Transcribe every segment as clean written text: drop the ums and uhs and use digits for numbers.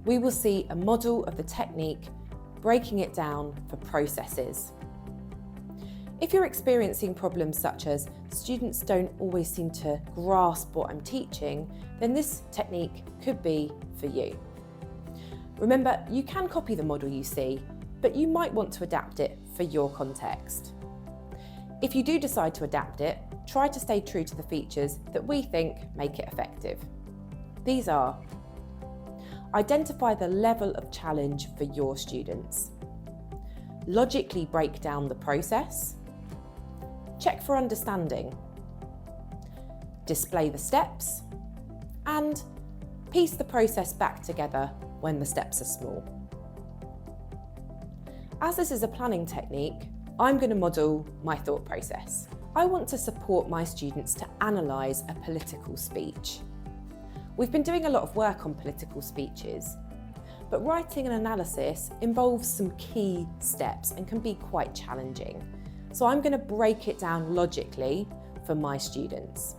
we will see a model of the technique, breaking it down for processes. If you're experiencing problems such as students don't always seem to grasp what I'm teaching, then this technique could be for you. Remember, you can copy the model you see, but you might want to adapt it for your context. If you do decide to adapt it, try to stay true to the features that we think make it effective. These are: identify the level of challenge for your students, logically break down the process, check for understanding, display the steps, and piece the process back together when the steps are small. As this is a planning technique, I'm going to model my thought process. I want to support my students to analyse a political speech. We've been doing a lot of work on political speeches, but writing an analysis involves some key steps and can be quite challenging. So I'm going to break it down logically for my students.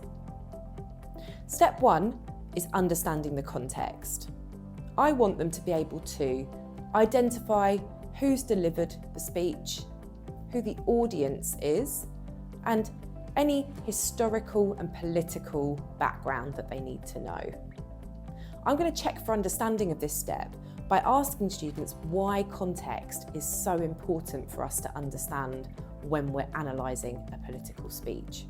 Step 1 is understanding the context. I want them to be able to identify who's delivered the speech, who the audience is, and any historical and political background that they need to know. I'm going to check for understanding of this step by asking students why context is so important for us to understand when we're analysing a political speech.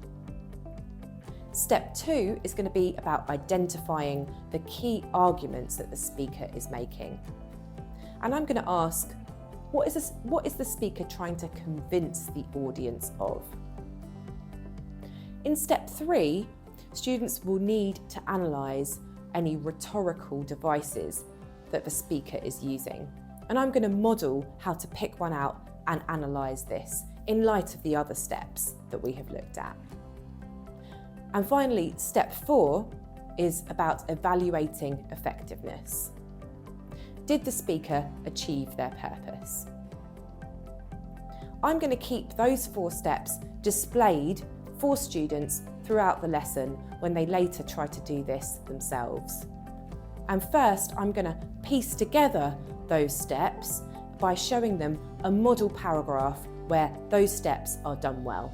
Step 2 is going to be about identifying the key arguments that the speaker is making. And I'm going to ask, what is the speaker trying to convince the audience of? In step 3, students will need to analyse any rhetorical devices that the speaker is using. And I'm going to model how to pick one out and analyse this in light of the other steps that we have looked at. And finally, step 4 is about evaluating effectiveness. Did the speaker achieve their purpose? I'm going to keep those 4 steps displayed for students throughout the lesson when they later try to do this themselves. And first, I'm going to piece together those steps by showing them a model paragraph where those steps are done well.